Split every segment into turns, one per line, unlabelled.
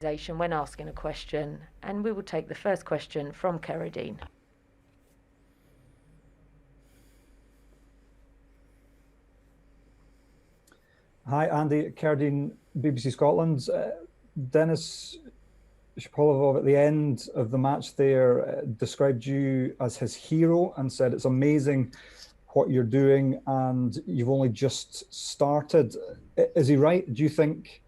when asking a question, and we will take the first question from Keradine.
Hi, Andy. Keradine, BBC Scotland. Denis Shapovalov at the end of the match there described you as his hero and said it's amazing what you're doing and you've only just started. Is he right? Do you think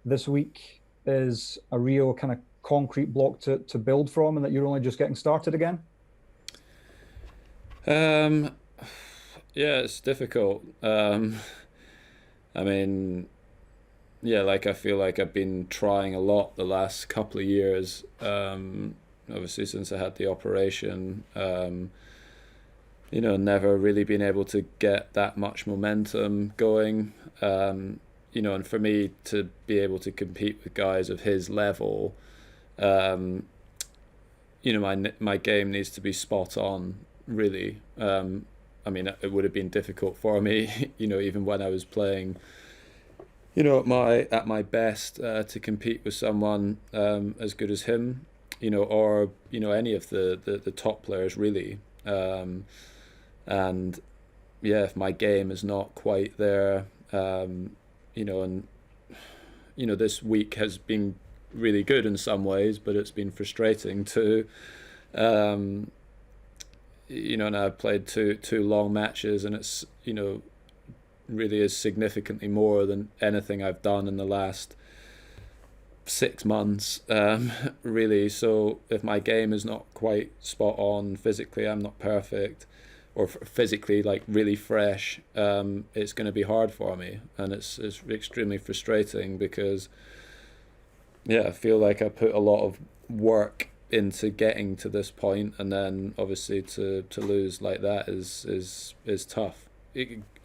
this week is a real kind of concrete block to build from and that you're only just getting started again?
Yeah, it's difficult. I mean, yeah, like I feel like I've been trying a lot the last couple of years. Obviously, since I had the operation, never really been able to get that much momentum going. And for me to be able to compete with guys of his level, my game needs to be spot on, really. I mean, it would have been difficult for me, even when I was playing, at my best, to compete with someone as good as him, or any of the top players, really. And yeah, if my game is not quite there, this week has been really good in some ways, but it's been frustrating too. And I've played two long matches, and it's really is significantly more than anything I've done in the last 6 months, really. So if my game is not quite spot on physically, I'm not perfect, or physically like really fresh, it's going to be hard for me, and it's extremely frustrating because I feel like I put a lot of work into getting to this point, and then obviously to lose like that is tough.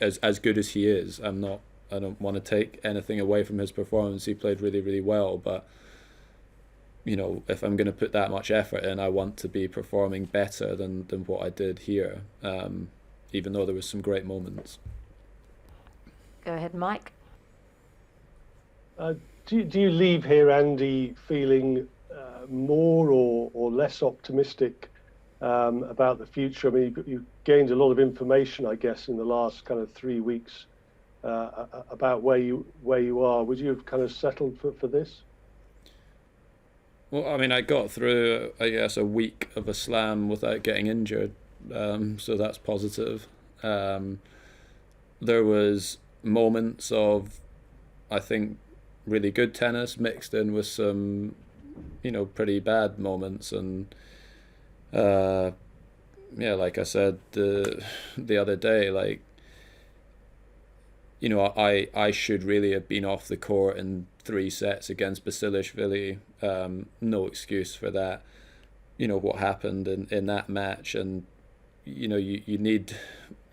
As good as he is, I don't want to take anything away from his performance. He played really, really well, but if I'm going to put that much effort in, I want to be performing better than what I did here, even though there was some great moments.
Go ahead, Mike.
Do you leave here, Andy, feeling more or less optimistic about the future? I mean, you've gained a lot of information, I guess, in the last kind of 3 weeks about where you are. Would you have kind of settled for this?
Well, I mean, I got through, I guess, a week of a slam without getting injured, so that's positive. There was moments of, I think, really good tennis mixed in with some, pretty bad moments, and like I said the other day, like, I should really have been off the court in 3 sets against Basilashvili. No excuse for that. What happened in that match, and you need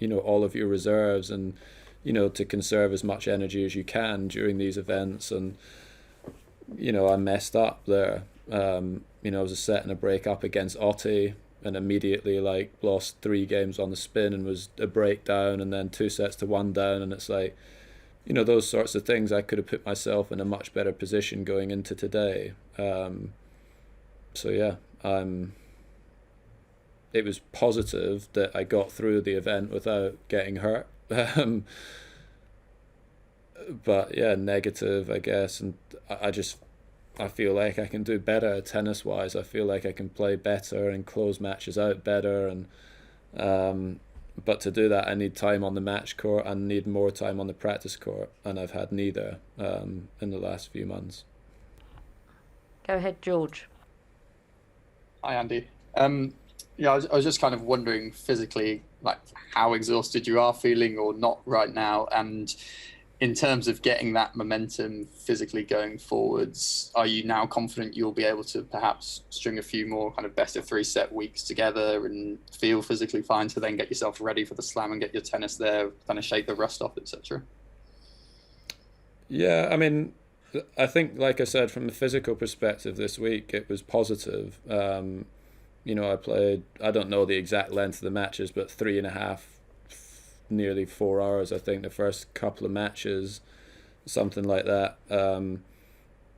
all of your reserves, and to conserve as much energy as you can during these events. And I messed up there. It was a set and a break up against Otti, and immediately lost 3 games on the spin and was a breakdown, and then 2 sets to 1 down. And it's like, those sorts of things, I could have put myself in a much better position going into today. So yeah, it was positive that I got through the event without getting hurt. But yeah, negative, I guess. And I feel like I can do better tennis wise. I feel like I can play better and close matches out better, and but to do that I need time on the match court and need more time on the practice court, and I've had neither in the last few months.
Go ahead, George.
Hi, Andy. I was just kind of wondering physically, like, how exhausted you are feeling or not right now, and in terms of getting that momentum physically going forwards, are you now confident you'll be able to perhaps string a few more kind of best of 3 set weeks together and feel physically fine to then get yourself ready for the slam and get your tennis there, kind of shake the rust off, etc.?
Yeah, I mean, I think, like I said, from the physical perspective this week, it was positive. I played, I don't know the exact length of the matches, but 3.5, nearly 4 hours, I think, the first couple of matches, something like that.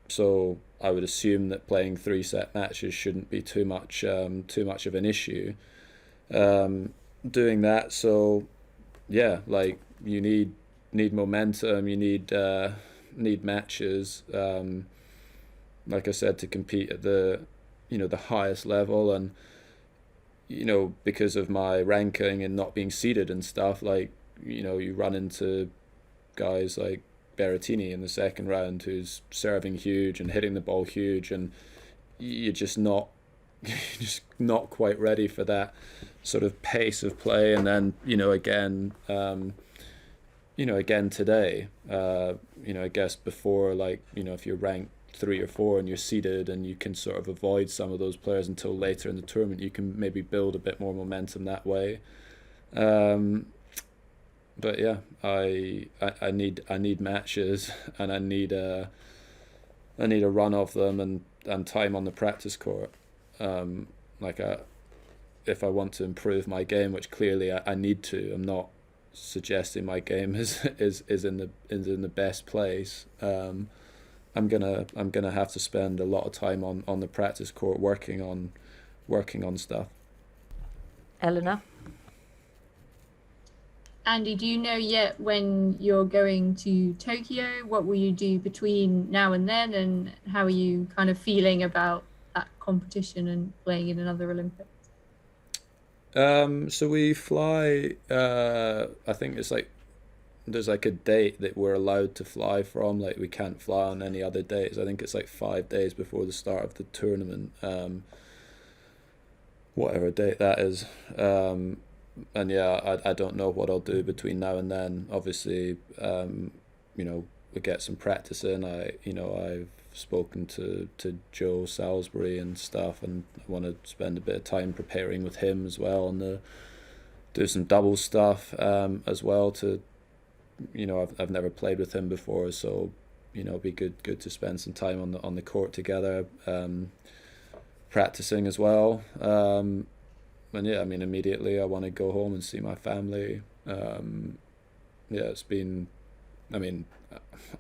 So I would assume that playing 3-set matches shouldn't be too much of an issue. Doing that, so yeah, like you need momentum, you need matches. Like I said, to compete at the the highest level, and because of my ranking and not being seeded and stuff, like you run into guys like Berrettini in the second round, who's serving huge and hitting the ball huge, and you're just not quite ready for that sort of pace of play. And then again today, I guess before, like if you're ranked 3 or 4 and you're seeded and you can sort of avoid some of those players until later in the tournament, you can maybe build a bit more momentum that way. But yeah, I need matches, and I need a run of them and time on the practice court. If I want to improve my game, which clearly I need to, I'm not suggesting my game is in the best place. I'm gonna have to spend a lot of time on the practice court working on stuff.
Eleanor?
Andy, do you know yet when you're going to Tokyo? What will you do between now and then, and how are you kind of feeling about that competition and playing in another Olympics?
So we fly, I think it's like there's like a date that we're allowed to fly from. Like we can't fly on any other dates. I think it's like 5 days before the start of the tournament, whatever date that is. And yeah, I don't know what I'll do between now and then. Obviously, we get some practice in. I've spoken to Joe Salisbury and stuff, and I want to spend a bit of time preparing with him as well, and do some double stuff as well. To I've never played with him before, so it'd be good to spend some time on the court together, practicing as well. And yeah, I mean, immediately I want to go home and see my family. It's been, I mean,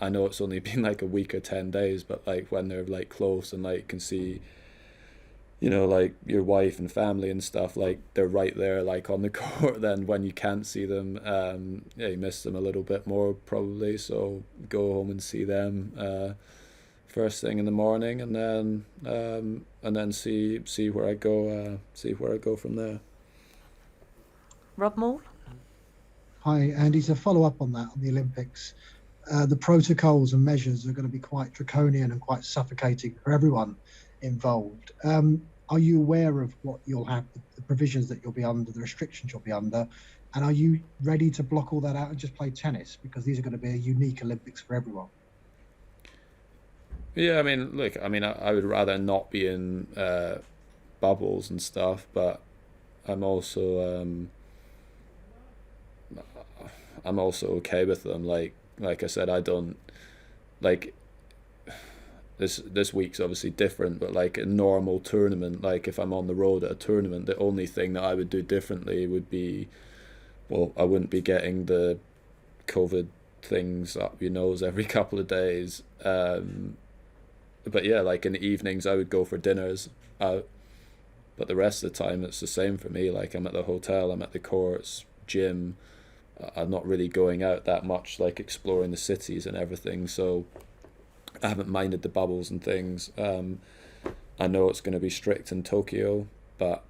I know it's only been like a week or 10 days, but like when they're like close and like can see, like your wife and family and stuff, like they're right there, like on the court. Then when you can't see them, you miss them a little bit more probably. So go home and see them first thing in the morning, and then see where I go from there.
Rob Moore?
Hi, Andy. To follow up on that, on the Olympics, the protocols and measures are going to be quite draconian and quite suffocating for everyone involved. Are you aware of what you'll have, the provisions that you'll be under, the restrictions you'll be under, and are you ready to block all that out and just play tennis? Because these are going to be a unique Olympics for everyone.
Yeah, I mean, look, I would rather not be in bubbles and stuff, but I'm also okay with them. Like I said, I don't like this week's obviously different, but like a normal tournament, like if I'm on the road at a tournament, the only thing that I would do differently would be, well, I wouldn't be getting the COVID things up your nose every couple of days. But yeah, like in the evenings I would go for dinners out, but the rest of the time it's the same for me. Like I'm at the hotel, I'm at the courts, gym. I'm not really going out that much, like exploring the cities and everything, so I haven't minded the bubbles and things. I know it's going to be strict in Tokyo, but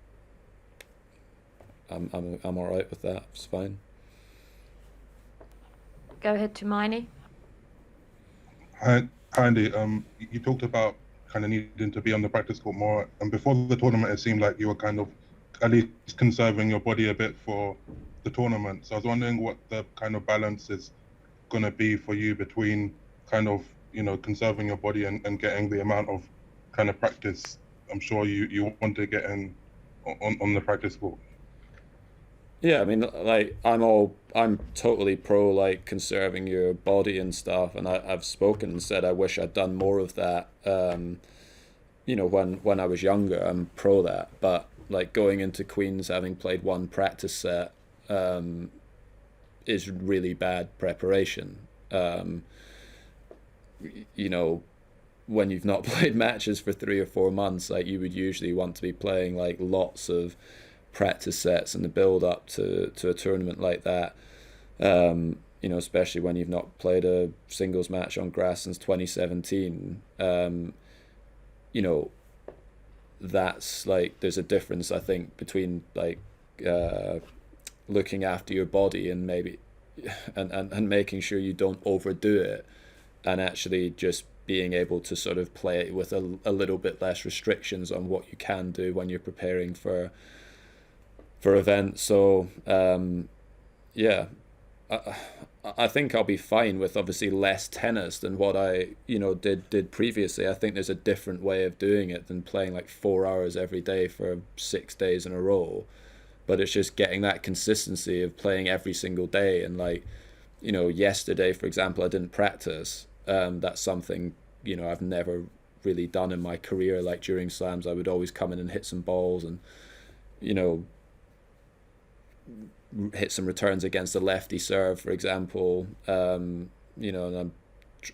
I'm all right with that. It's fine.
Go ahead to Miney.
Hi, Andy. You talked about kind of needing to be on the practice court more, and before the tournament, it seemed like you were kind of at least conserving your body a bit for the tournament. So I was wondering what the kind of balance is going to be for you between kind of conserving your body and getting the amount of kind of practice I'm sure you want to get in on the practice court.
Yeah, I mean, like I'm totally pro like conserving your body and stuff, and I've spoken and said I wish I'd done more of that. When I was younger, I'm pro that, but like going into Queen's having played one practice set is really bad preparation. when you've not played matches for 3 or 4 months, like you would usually want to be playing like lots of practice sets in the build up to a tournament like that. You know, especially when you've not played a singles match on grass since 2017. You know, that's like, there's a difference, I think, between like looking after your body and maybe and making sure you don't overdo it, and actually just being able to sort of play it with a little bit less restrictions on what you can do when you're preparing for events. So yeah, I think I'll be fine with obviously less tennis than what I, you know, did previously. I think there's a different way of doing it than playing like 4 hours every day for 6 days in a row. But it's just getting that consistency of playing every single day. And like, you know, yesterday, for example, I didn't practice. That's something, you know, I've never really done in my career. Like during slams, I would always come in and hit some balls and, you know, hit some returns against a lefty serve, for example. You know, and I'm,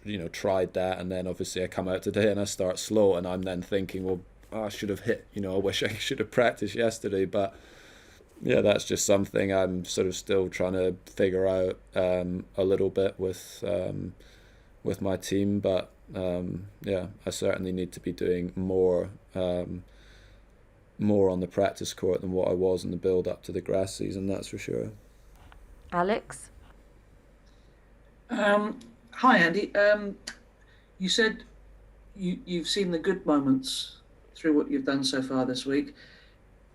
you know, tried that, and then obviously I come out today and I start slow, and I'm then thinking, well, I should have hit, you know, I wish I should have practiced yesterday. But yeah, that's just something I'm sort of still trying to figure out a little bit with my team. But yeah, I certainly need to be doing more on the practice court than what I was in the build up to the grass season, that's for sure.
Alex?
Hi, Andy. You said you've seen the good moments through what you've done so far this week.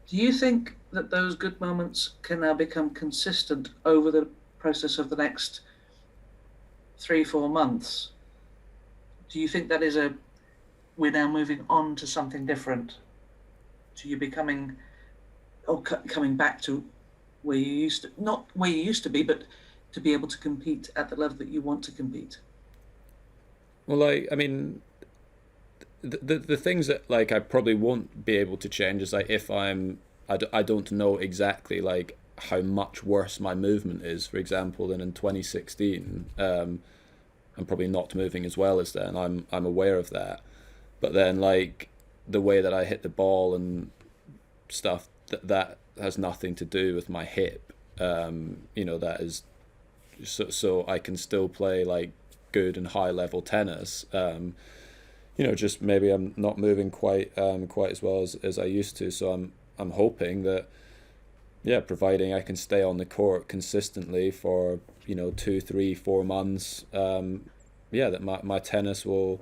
Do you think that those good moments can now become consistent over the process of the next 3-4 months? Do you think that is we're now moving on to something different? To you becoming, or coming back to where you used to, not where you used to be, but to be able to compete at the level that you want to compete?
Well, like, I mean, the things that like I probably won't be able to change is like if I don't know exactly like how much worse my movement is, for example, than in 2016. I'm probably not moving as well as then. I'm aware of that, but then like the way that I hit the ball and stuff, that has nothing to do with my hip. You know, that is so I can still play like good and high level tennis. You know, just maybe I'm not moving quite as well as I used to. So I'm hoping that, yeah, providing I can stay on the court consistently for, you know, 2, 3, 4 months, yeah, that my tennis will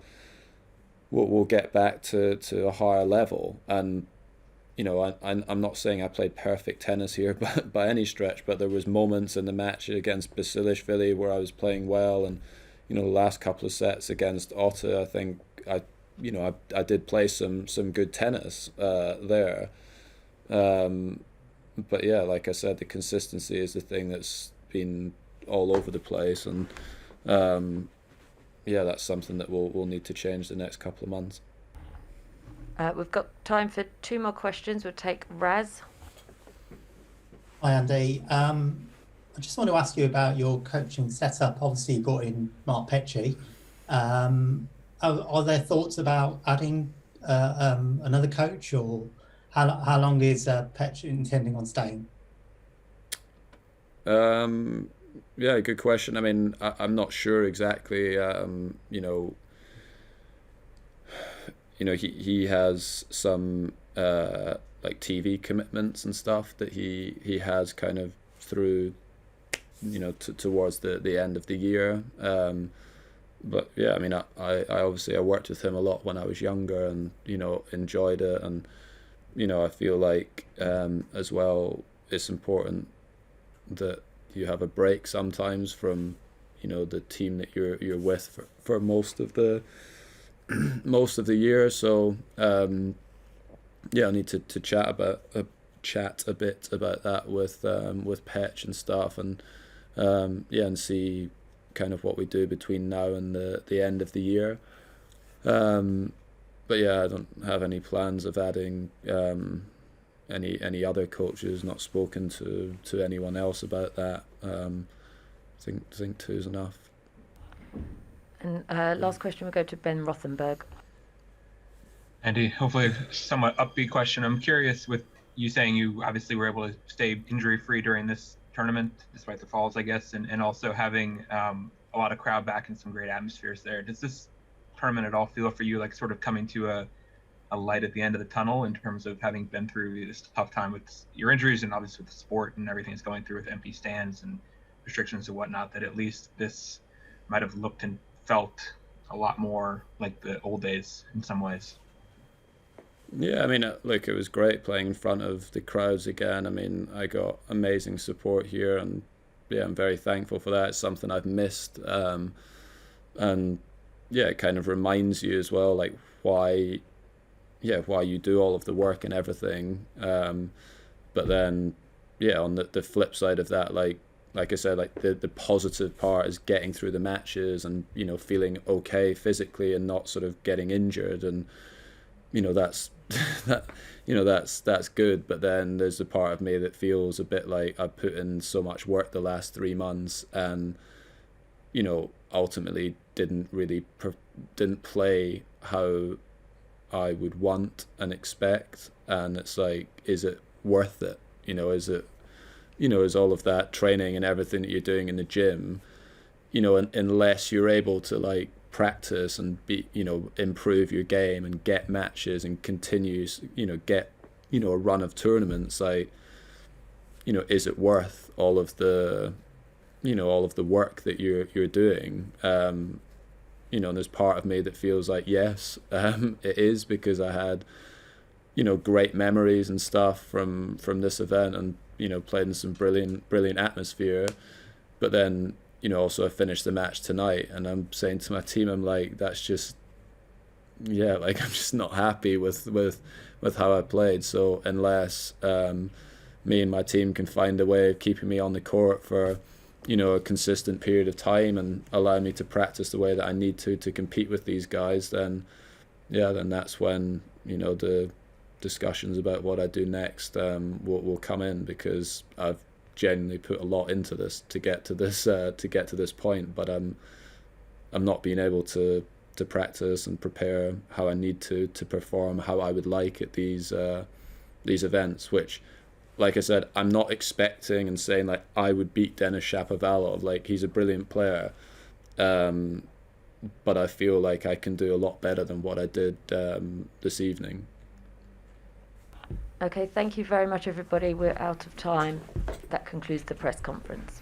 get back to a higher level. And, you know, I'm not saying I played perfect tennis here by any stretch, but there was moments in the match against Basilashvili where I was playing well, and, you know, the last couple of sets against Otta, I think I did play some good tennis there. But yeah, like I said, the consistency is the thing that's been all over the place, and yeah, that's something that we'll need to change the next couple of months.
We've got time for 2 more questions. We'll take Raz.
Hi, Andy. I just want to ask you about your coaching setup. Obviously, you brought in Mark Petchey. Are there thoughts about adding another coach, or how long is Petchey intending on staying?
Yeah, good question. I mean, I'm not sure exactly. You know, he has some like TV commitments and stuff that he has kind of through, you know, towards the end of the year. But yeah, I mean, I obviously I worked with him a lot when I was younger, and, you know, enjoyed it. And, you know, I feel like as well, it's important that you have a break sometimes from, you know, the team that you're with for most of the year. So yeah, I need to chat a bit about that with Petch and stuff, and yeah, and see kind of what we do between now and the end of the year. But yeah, I don't have any plans of adding any other coaches. Not spoken to anyone else about that. I think 2 is enough.
And last question will go to Ben Rothenberg.
Andy, hopefully a somewhat upbeat question. I'm curious, with you saying you obviously were able to stay injury-free during this tournament, despite the falls, I guess, and also having a lot of crowd back and some great atmospheres there. Does this tournament at all feel for you like sort of coming to a light at the end of the tunnel in terms of having been through this tough time with your injuries and obviously with the sport and everything it's going through with empty stands and restrictions and whatnot, that at least this might have looked and felt a lot more like the old days in some ways?
Yeah, I mean, look, it was great playing in front of the crowds again. I mean, I got amazing support here, and yeah, I'm very thankful for that. It's something I've missed, and yeah, it kind of reminds you as well, like why you do all of the work and everything. But then, yeah, on the flip side of that, like I said, like the positive part is getting through the matches and, you know, feeling okay physically and not sort of getting injured, and you know that's that's good. But then there's a part of me that feels a bit like I've put in so much work the last 3 months, and you know, ultimately didn't play how I would want and expect. And it's like, is it worth it? You know, is all of that training and everything that you're doing in the gym, you know, unless you're able to like practice and be, you know, improve your game and get matches and continue, you know, get, you know, a run of tournaments, like, you know, is it worth all of the, you know, all of the work that you're doing? You know, and there's part of me that feels like yes, it is, because I had, you know, great memories and stuff from this event, and you know, played in some brilliant atmosphere. But then, you know, also I finished the match tonight, and I'm saying to my team, I'm like, that's just, yeah, like I'm just not happy with how I played. So unless me and my team can find a way of keeping me on the court for, you know, a consistent period of time and allow me to practice the way that I need to compete with these guys, then yeah, then that's when, you know, the discussions about what I do next will come in, because I've genuinely put a lot into this to get to this point, but I'm not being able to practice and prepare how I need to perform how I would like at these events, which, like I said, I'm not expecting and saying like I would beat Denis Shapovalov. Like, he's a brilliant player, but I feel like I can do a lot better than what I did this evening.
Okay, thank you very much, everybody. We're out of time. That concludes the press conference.